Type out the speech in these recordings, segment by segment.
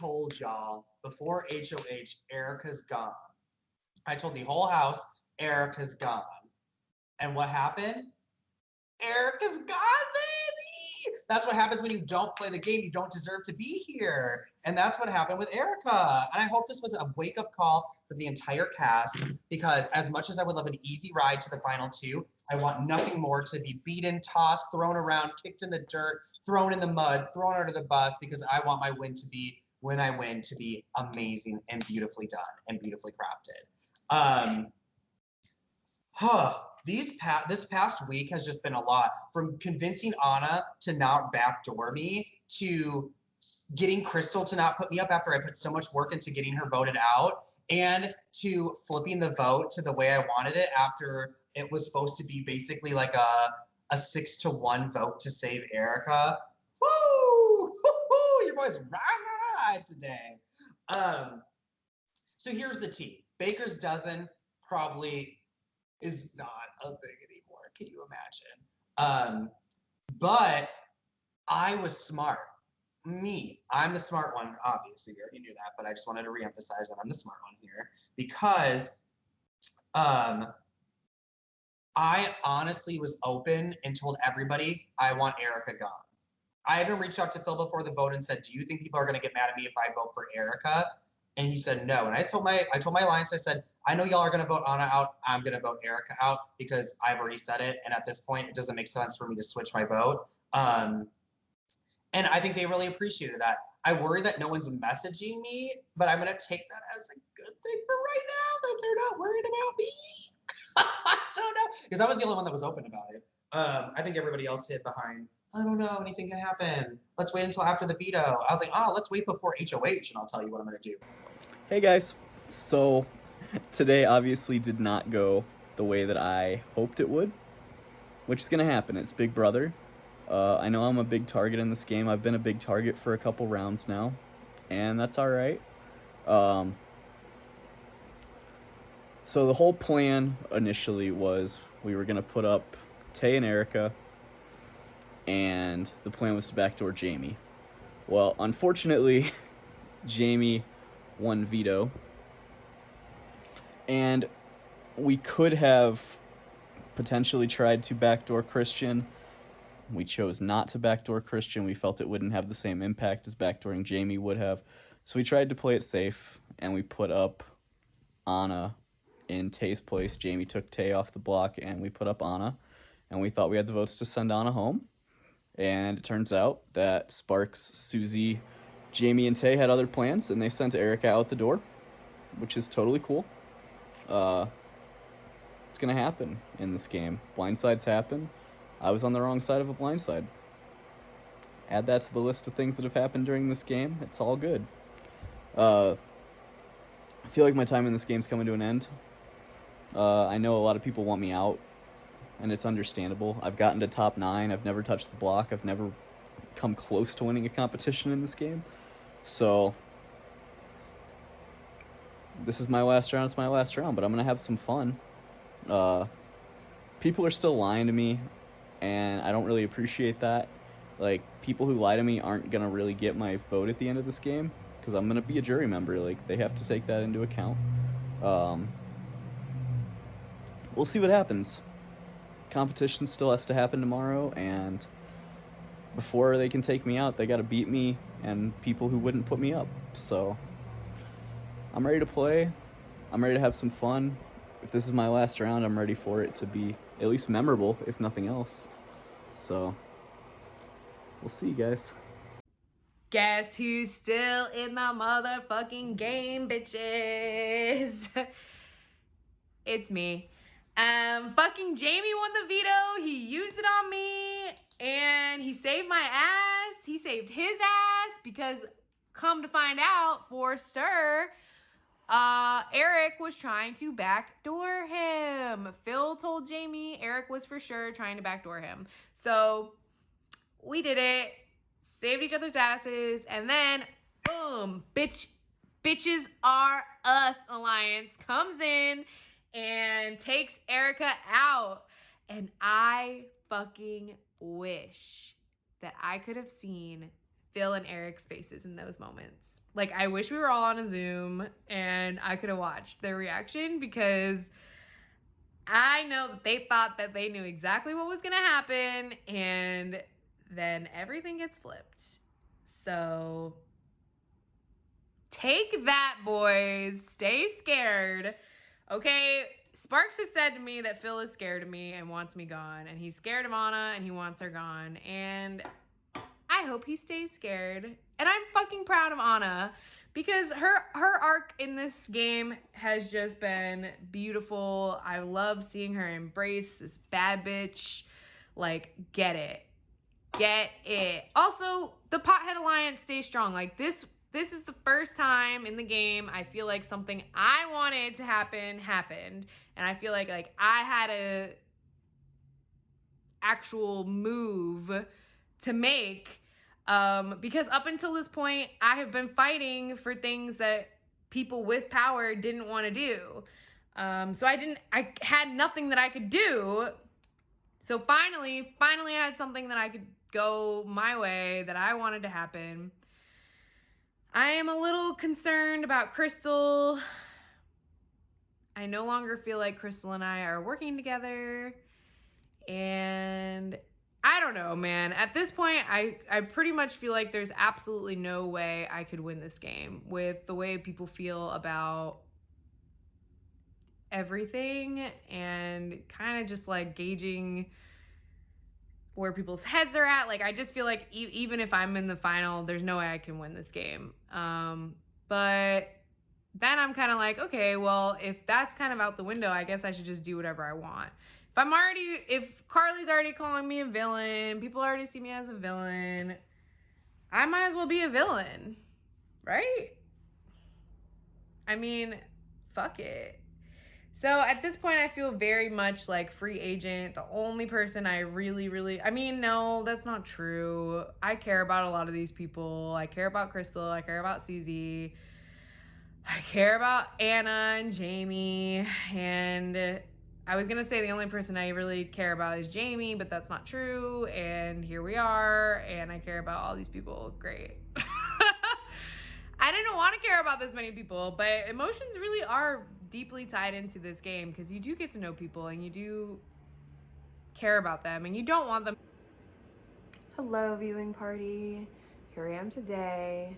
told y'all before HOH, Erica's gone. I told the whole house, Erica's gone. And what happened? Erica's gone, baby! That's what happens when you don't play the game. You don't deserve to be here. And that's what happened with Erica. And I hope this was a wake-up call for the entire cast, because as much as I would love an easy ride to the final two, I want nothing more to be beaten, tossed, thrown around, kicked in the dirt, thrown in the mud, thrown under the bus, because I want my win to be, when I win, to be amazing and beautifully done and beautifully crafted. This past week has just been a lot. From convincing Anna to not backdoor me, to getting Crystal to not put me up after I put so much work into getting her voted out, and to flipping the vote to the way I wanted it after it was supposed to be basically like a 6-1 vote to save Erica. Woo! Woo-hoo! Your boy's right today. So here's the tea. Baker's dozen probably is not a thing anymore. Can you imagine? But I was smart. I'm the smart one, obviously. We already knew that, but I just wanted to reemphasize that I'm the smart one here, because I honestly was open and told everybody I want Erica gone. I even reached out to Phil before the vote and said, do you think people are going to get mad at me if I vote for Erica? And he said no. And I told my alliance, I said, I know y'all are going to vote Anna out. I'm going to vote Erica out because I've already said it. And at this point, it doesn't make sense for me to switch my vote. And I think they really appreciated that. I worry that no one's messaging me, but I'm going to take that as a good thing for right now, that they're not worried about me. I don't know. Because I was the only one that was open about it. I think everybody else hid behind, I don't know, anything can happen. Let's wait until after the veto. I was like, oh, let's wait before HOH and I'll tell you what I'm going to do. Hey guys, so today obviously did not go the way that I hoped it would, which is going to happen. It's Big Brother. I know I'm a big target in this game. I've been a big target for a couple rounds now, and that's all right. So the whole plan initially was we were going to put up Tay and Erica, and the plan was to backdoor Jamie. Well, unfortunately, Jamie won veto, and we could have potentially tried to backdoor Christian. We chose not to backdoor Christian. We felt it wouldn't have the same impact as backdooring Jamie would have. So we tried to play it safe, and we put up Anna in Tay's place. Jamie took Tay off the block, and we put up Anna. And we thought we had the votes to send Anna home. And it turns out that Sparks, Susie, Jamie, and Tay had other plans, and they sent Erica out the door, which is totally cool. It's going to happen in this game. Blindsides happen. I was on the wrong side of a blindside. Add that to the list of things that have happened during this game. It's all good. I feel like my time in this game's coming to an end. I know a lot of people want me out, and it's understandable. I've gotten to top 9. I've never touched the block. I've never come close to winning a competition in this game. So this is my last round. It's my last round, but I'm going to have some fun. People are still lying to me, and I don't really appreciate that. Like, people who lie to me aren't going to really get my vote at the end of this game, because I'm going to be a jury member. Like, they have to take that into account. We'll see what happens. Competition still has to happen tomorrow, and before they can take me out, they got to beat me and people who wouldn't put me up. So I'm ready to play. I'm ready to have some fun. If this is my last round, I'm ready for it to be at least memorable, if nothing else. So we'll see, guys. Guess who's still in the motherfucking game, bitches? It's me. Fucking Jamie won the veto. He used it on me, and he saved my ass. He saved his ass, because come to find out, for sir, Eric was trying to backdoor him. Phil told Jamie Eric was for sure trying to backdoor him. So we did it, saved each other's asses, and then boom, bitches are us alliance comes in and takes Erica out. And I fucking wish that I could have seen Phil and Eric's faces in those moments. Like, I wish we were all on a Zoom and I could have watched their reaction, because I know that they thought that they knew exactly what was going to happen, and then everything gets flipped. So take that, boys. Stay scared. Okay, Sparks has said to me that Phil is scared of me and wants me gone, and he's scared of Anna and he wants her gone, and I hope he stays scared. And I'm fucking proud of Anna, because her arc in this game has just been beautiful. I love seeing her embrace this bad bitch. Like, get it. Get it. Also, the Pothead Alliance stays strong. Like, this is the first time in the game I feel like something I wanted to happen happened. And I feel like I had a actual move to make. Because up until this point, I have been fighting for things that people with power didn't want to do. So I had nothing that I could do. So finally I had something that I could go my way, that I wanted to happen. I am a little concerned about Crystal. I no longer feel like Crystal and I are working together. And I don't know, man. At this point, I pretty much feel like there's absolutely no way I could win this game with the way people feel about everything, and kind of just like gauging where people's heads are at. Like, I just feel like even if I'm in the final, there's no way I can win this game. But then I'm kind of like, okay, well, if that's kind of out the window, I guess I should just do whatever I want. If Carly's already calling me a villain, people already see me as a villain, I might as well be a villain, right? I mean, fuck it. So at this point, I feel very much like free agent. The only person I really, I mean, no, that's not true. I care about a lot of these people. I care about Crystal. I care about CZ. I care about Anna and Jamie. And I was going to say the only person I really care about is Jamie, but that's not true. And here we are. And I care about all these people. Great. I didn't want to care about this many people, but emotions really are deeply tied into this game, because you do get to know people and you do care about them and you don't want them. Hello, viewing party. Here I am today.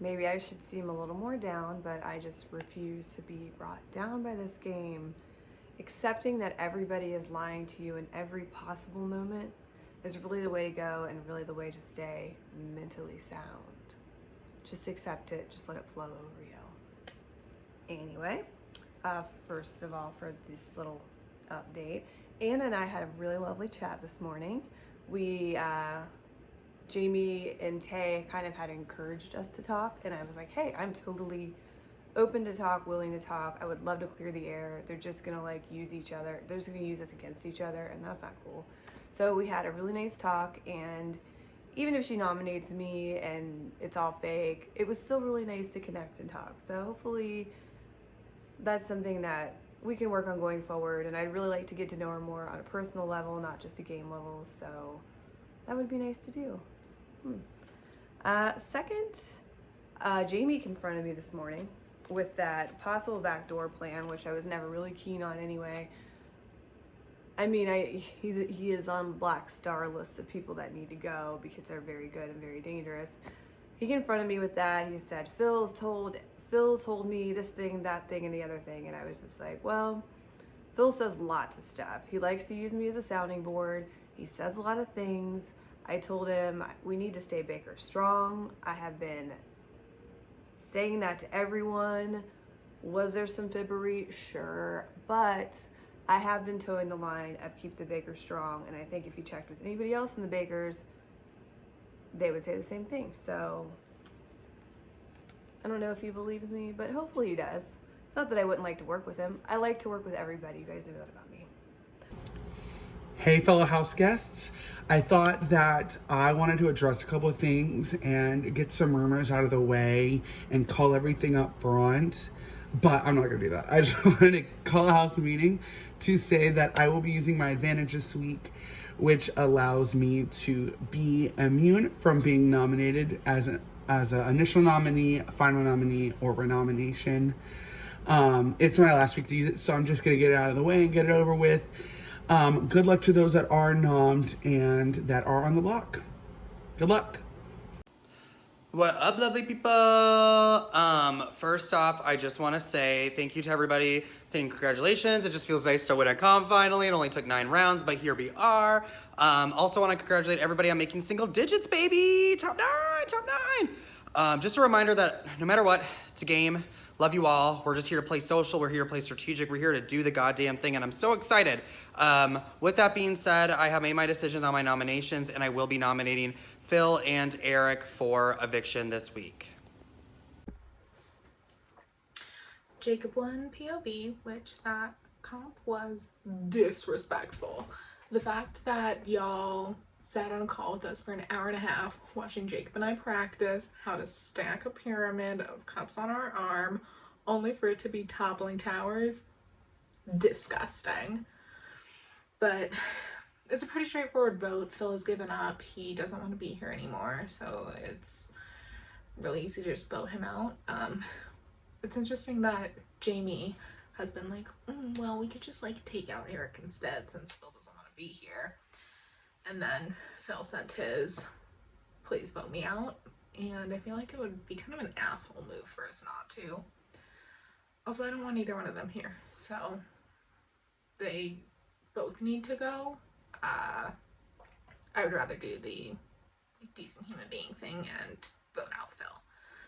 Maybe I should seem a little more down, but I just refuse to be brought down by this game. Accepting that everybody is lying to you in every possible moment is really the way to go, and really the way to stay mentally sound. Just accept it, just let it flow over you. Anyway, first of all, for this little update, Anna and I had a really lovely chat this morning. Jamie and Tay kind of had encouraged us to talk, and I was like, hey, I'm totally open to talk, willing to talk. I would love to clear the air. They're just gonna like use each other. They're just gonna use us against each other, and that's not cool. So we had a really nice talk, and even if she nominates me and it's all fake, it was still really nice to connect and talk. So hopefully that's something that we can work on going forward, and I'd really like to get to know her more on a personal level, not just a game level, so that would be nice to do. Second, Jamie confronted me this morning with that possible backdoor plan, which I was never really keen on anyway. I mean, he is on Black Star lists of people that need to go because they're very good and very dangerous. He confronted me with that. He said, Phil's told me this thing, that thing, and the other thing. And I was just like, well, Phil says lots of stuff. He likes to use me as a sounding board. He says a lot of things. I told him we need to stay Baker strong. I have been saying that to everyone. Was there some fibbery? Sure. But I have been towing the line of keep the Bakers strong, and I think if you checked with anybody else in the Bakers, they would say the same thing. So I don't know if he believes me, but hopefully he does. It's not that I wouldn't like to work with him. I like to work with everybody. You guys know that about me. Hey, fellow house guests. I thought that I wanted to address a couple of things and get some rumors out of the way and call everything up front. but I'm not gonna do that. I just wanted to call a house meeting to say that I will be using my advantage this week, which allows me to be immune from being nominated as an initial nominee, final nominee, or renomination. It's my last week to use it, so I'm just gonna get it out of the way and get it over with. Good luck to those that are nommed and that are on the block. Good luck. What up, lovely people? First off, I just want to say thank you to everybody saying congratulations. It just feels nice to win a comp finally. It only took 9 rounds, but here we are. Also want to congratulate everybody on making single digits, baby. Top 9, top 9. Just a reminder that no matter what, it's a game. Love you all. We're just here to play social. We're here to play strategic. We're here to do the goddamn thing, and I'm so excited. With that being said, I have made my decision on my nominations, and I will be nominating Phil and Eric for eviction this week. Jacob won POV, which that comp was disrespectful. The fact that y'all sat on a call with us for an hour and a half watching Jacob and I practice how to stack a pyramid of cups on our arm only for it to be toppling towers, disgusting. But it's a pretty straightforward vote. Phil has given up. He doesn't want to be here anymore, so it's really easy to just vote him out. It's interesting that Jamie has been like, well, we could just like take out Eric instead since Phil doesn't want to be here. And then Phil sent his, please vote me out. And I feel like it would be kind of an asshole move for us not to. Also, I don't want either one of them here, so they both need to go. I would rather do the decent human being thing and vote out Phil.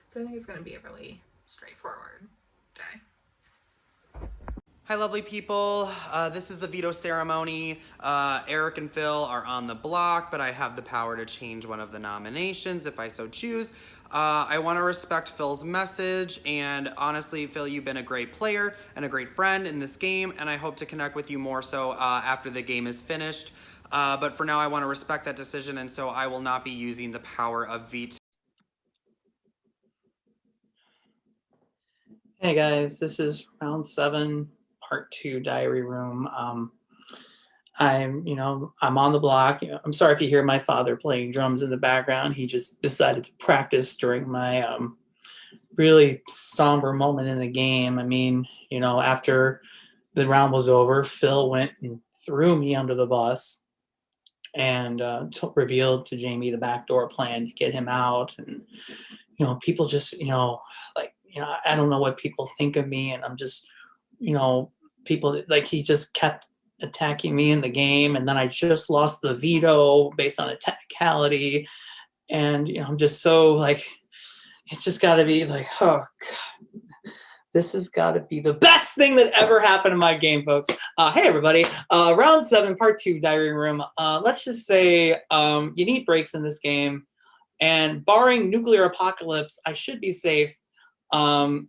So I think it's going to be a really straightforward day. Hi, lovely people. This is the veto ceremony. Eric and Phil are on the block, but I have the power to change one of the nominations if I so choose. I want to respect Phil's message, and honestly, Phil, you've been a great player and a great friend in this game, and I hope to connect with you more so after the game is finished. But for now, I want to respect that decision, and so I will not be using the power of veto. Hey guys, this is round 7, part 2, diary room. I'm on the block. I'm sorry if you hear my father playing drums in the background. He just decided to practice during my really somber moment in the game. I mean, after the round was over, Phil went and threw me under the bus and revealed to Jamie the backdoor plan to get him out. And, people just, I don't know what people think of me. And I'm just, people, like, he just kept attacking me in the game. And then I just lost the veto based on a technicality. And, I'm just so, like, it's just got to be like, oh, God. This has got to be the best thing that ever happened in my game, folks. Hey, everybody. Round 7, part 2, diary room. Let's just say you need breaks in this game. And barring nuclear apocalypse, I should be safe. The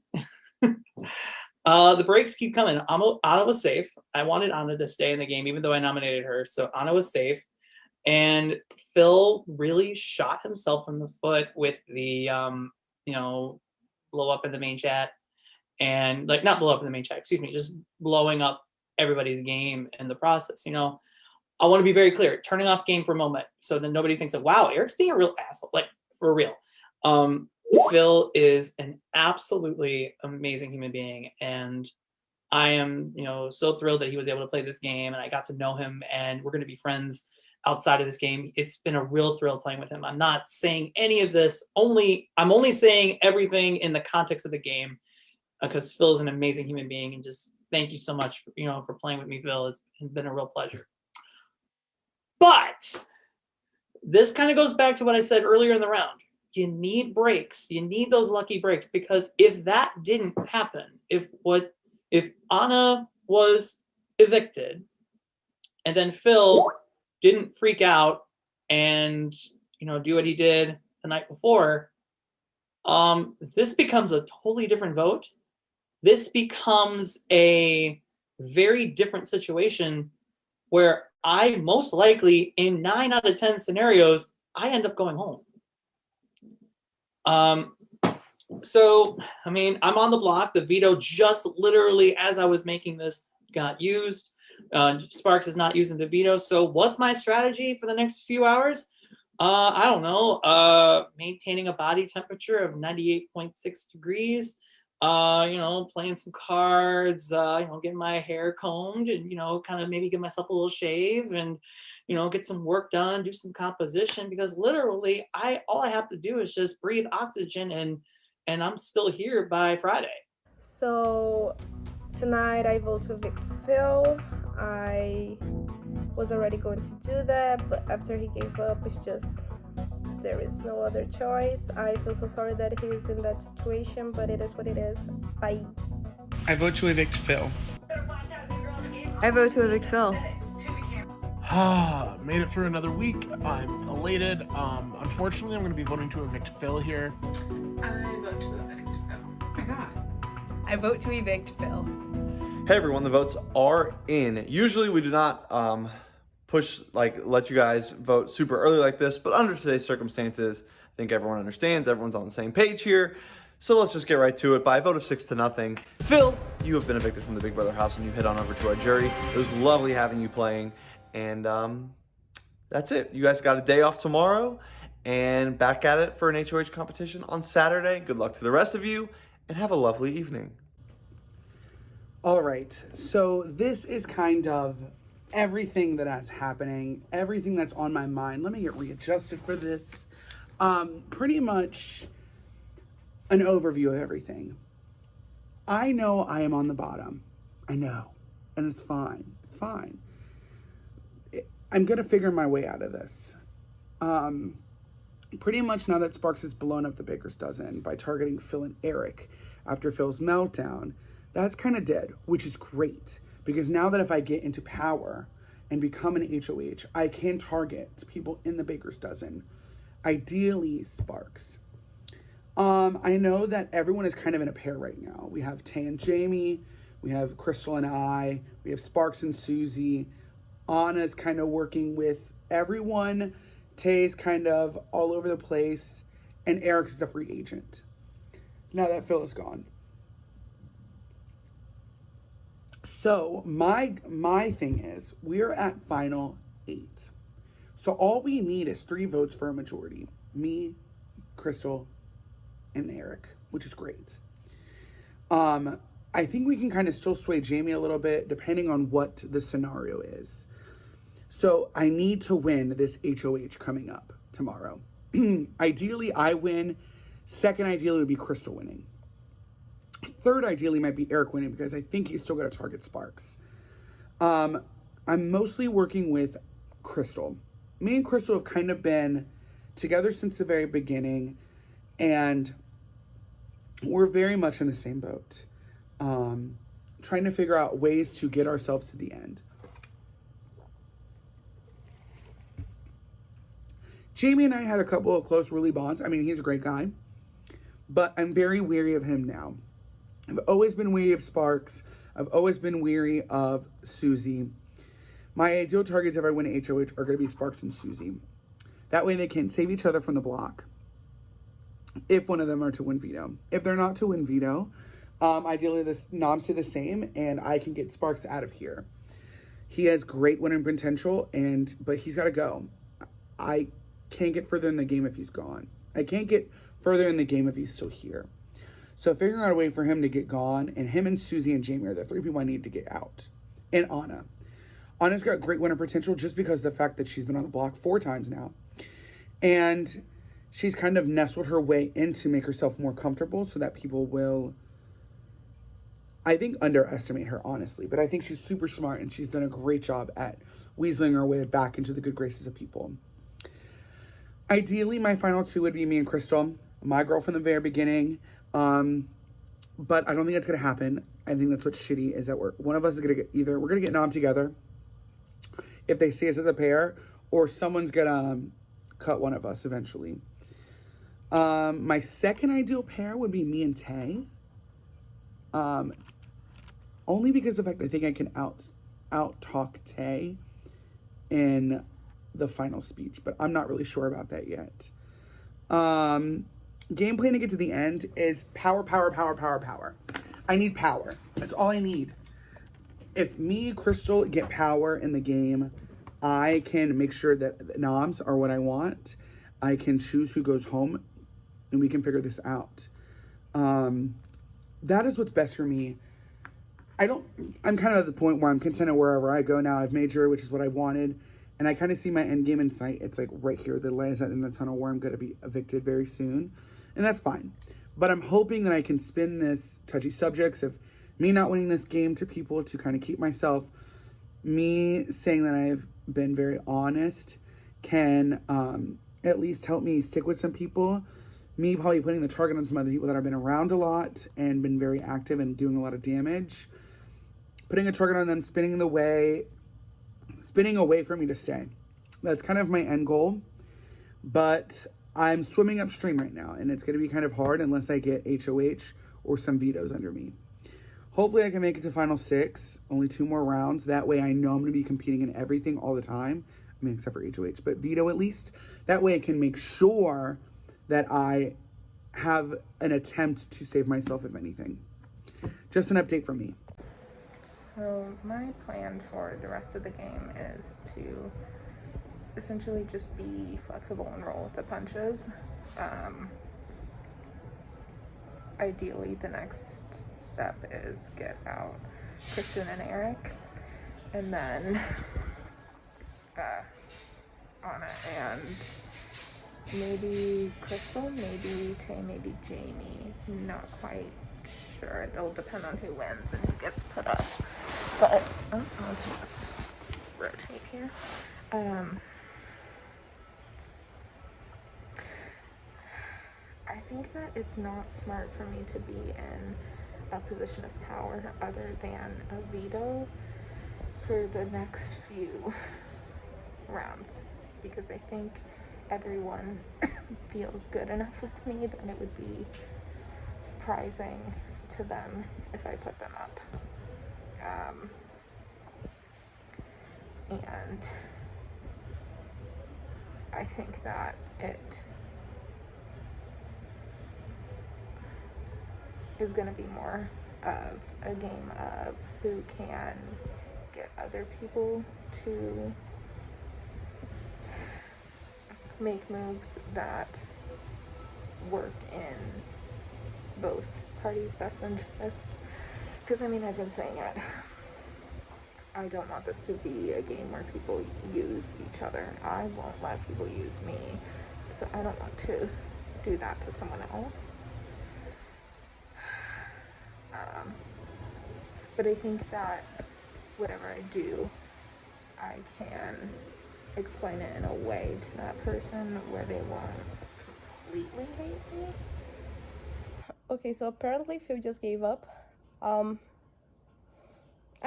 breaks keep coming. Anna was safe. I wanted Anna to stay in the game, even though I nominated her. So Anna was safe. And Phil really shot himself in the foot with the, blow up in the main chat. And not blow up in the main chat, excuse me, just blowing up everybody's game in the process. I want to be very clear, turning off game for a moment so that nobody thinks that, wow, Eric's being a real asshole, like for real. Phil is an absolutely amazing human being. And I am, so thrilled that he was able to play this game and I got to know him and we're going to be friends outside of this game. It's been a real thrill playing with him. I'm not saying any of this, I'm only saying everything in the context of the game. Because Phil is an amazing human being, and just thank you so much, for playing with me, Phil. It's been a real pleasure. But this kind of goes back to what I said earlier in the round. You need breaks. You need those lucky breaks, because if that didn't happen, if Anna was evicted, and then Phil didn't freak out and do what he did the night before, this becomes a totally different vote. This becomes a very different situation where I most likely, in 9 out of 10 scenarios, I end up going home. So, I mean, I'm on the block. The veto just literally as I was making this got used. Sparks is not using the veto. So what's my strategy for the next few hours? I don't know. Maintaining a body temperature of 98.6 degrees. Playing some cards, getting my hair combed and, kind of maybe give myself a little shave and, get some work done, do some composition, because literally all I have to do is just breathe oxygen and I'm still here by Friday. So tonight I vote to evict Phil. I was already going to do that, but after he gave up, it's just there is no other choice. I feel so sorry that he is in that situation, but it is what it is. Bye. I vote to evict Phil. I vote to evict Phil. Made it through another week. I'm elated. Unfortunately, I'm going to be voting to evict Phil here. I vote to evict Phil. Oh my god. I vote to evict Phil. Hey everyone, the votes are in. Usually we do not let you guys vote super early like this, but under today's circumstances, I think everyone understands, everyone's on the same page here. So let's just get right to it. By a vote of 6-0, Phil, you have been evicted from the Big Brother house and you head on over to our jury. It was lovely having you playing, and that's it. You guys got a day off tomorrow and back at it for an HOH competition on Saturday. Good luck to the rest of you and have a lovely evening. All right, so this is kind of everything that's happening, everything that's on my mind. Let me get readjusted for this. Pretty much an overview of everything. I know I am on the bottom. I know, and it's fine. It's fine. I'm gonna figure my way out of this. Pretty much now that Sparks has blown up the Baker's Dozen by targeting Phil and Eric after Phil's meltdown, that's kind of dead, which is great, because now that if I get into power and become an HOH, I can target people in the Baker's Dozen, ideally Sparks. I know that everyone is kind of in a pair right now. We have Tay and Jamie, we have Crystal and I, we have Sparks and Susie. Anna's kind of working with everyone. Tay's kind of all over the place, and Eric's the free agent. Now that Phil is gone. So my thing is, we're at final 8. So all we need is 3 votes for a majority. Me, Crystal, and Eric, which is great. I think we can kind of still sway Jamie a little bit, depending on what the scenario is. So I need to win this HOH coming up tomorrow. Ideally, I win. Second, ideally, would be Crystal winning. Third, ideally, might be Eric winning, because I think he's still got to target Sparks. I'm mostly working with Crystal. Me and Crystal have kind of been together since the very beginning, and we're very much in the same boat. Trying to figure out ways to get ourselves to the end. Jamie and I had a couple of close, really bonds. I mean, he's a great guy, but I'm very weary of him now. I've always been weary of Sparks. I've always been weary of Susie. My ideal targets if I win HOH are going to be Sparks and Susie. That way they can save each other from the block if one of them are to win veto. If they're not to win veto, ideally the noms stay the same and I can get Sparks out of here. He has great winning potential, but he's got to go. I can't get further in the game if he's gone. I can't get further in the game if he's still here. So figuring out a way for him to get gone, and him and Susie and Jamie are the 3 people I need to get out. And Anna. Anna's got great winner potential just because of the fact that she's been on the block 4 times now. And she's kind of nestled her way in to make herself more comfortable so that people will, I think, underestimate her, honestly. But I think she's super smart and she's done a great job at weaseling her way back into the good graces of people. Ideally, my final 2 would be me and Crystal. My girl from the very beginning. But I don't think that's going to happen. I think that's what's shitty, is that one of us is going to get we're going to get nom together if they see us as a pair, or someone's going to cut one of us eventually. My second ideal pair would be me and Tay. Only because of the fact I think I can out talk Tay in the final speech, but I'm not really sure about that yet. game plan to get to the end is power, power, power, power, power. I need power. That's all I need. If me, Crystal, get power in the game, I can make sure that the noms are what I want. I can choose who goes home, and we can figure this out. That is what's best for me. I'm kind of at the point where I'm contented wherever I go now. I've made sure, which is what I wanted. And I kind of see my end game in sight. It's like right here. The light is in the tunnel where I'm going to be evicted very soon. And that's fine. But I'm hoping that I can spin this touchy subjects of me not winning this game to people to kind of keep myself. Me saying that I've been very honest can at least help me stick with some people. Me probably putting the target on some other people that I've been around a lot and been very active and doing a lot of damage. Putting a target on them, spinning away for me to stay. That's kind of my end goal. But I'm swimming upstream right now, and it's going to be kind of hard unless I get HOH or some vetoes under me. Hopefully I can make it to Final 6, only 2 more rounds. That way I know I'm going to be competing in everything all the time. I mean, except for HOH, but veto at least. That way I can make sure that I have an attempt to save myself, if anything. Just an update from me. So my plan for the rest of the game is to essentially just be flexible and roll with the punches. Ideally, the next step is get out Christian and Eric, and then Anna and maybe Crystal, maybe Tay, maybe Jamie. Not quite sure. It'll depend on who wins and who gets put up. But let's just rotate here. I think that it's not smart for me to be in a position of power other than a veto for the next few rounds, because I think everyone feels good enough with me that it would be surprising to them if I put them up. And I think that it is going to be more of a game of who can get other people to make moves that work in both parties' best interest. Because, I mean, I've been saying it. I don't want this to be a game where people use each other. I won't let people use me. So I don't want to do that to someone else. But I think that whatever I do, I can explain it in a way to that person where they won't completely hate me. Okay, so apparently Phil just gave up. I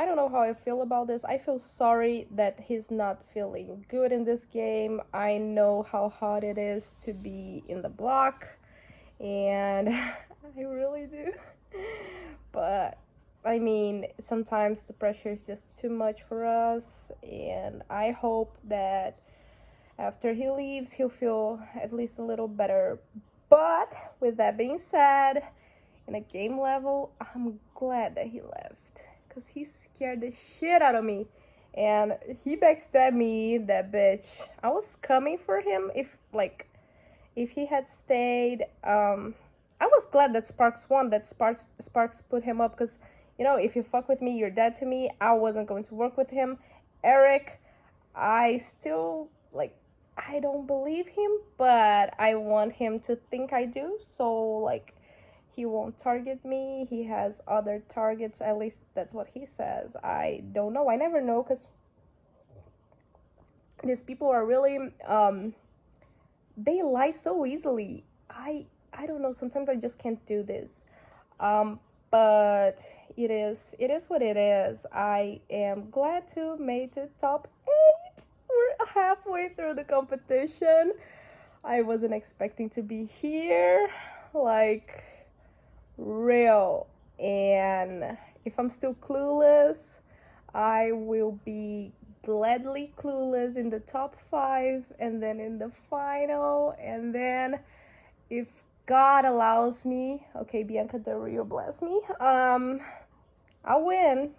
don't know how I feel about this. I feel sorry that he's not feeling good in this game. I know how hard it is to be in the block, and I really do. But I mean, sometimes the pressure is just too much for us, and I hope that after he leaves, he'll feel at least a little better. But with that being said, in a game level, I'm glad that he left, because he scared the shit out of me, and he backstabbed me, that bitch. I was coming for him if he had stayed. I was glad that Sparks won, that Sparks put him up, because, you know, if you fuck with me, you're dead to me. I wasn't going to work with him. Eric, I still, I don't believe him, but I want him to think I do, so, he won't target me. He has other targets, at least that's what he says. I don't know. I never know, because these people are really, they lie so easily. I don't know, sometimes I just can't do this. But it is what it is. I am glad to make it top 8. We're halfway through the competition. I wasn't expecting to be here, real. And if I'm still clueless, I will be gladly clueless in the top 5, and then in the final, and then if God allows me, okay, Bianca Del Rio bless me, I'll win.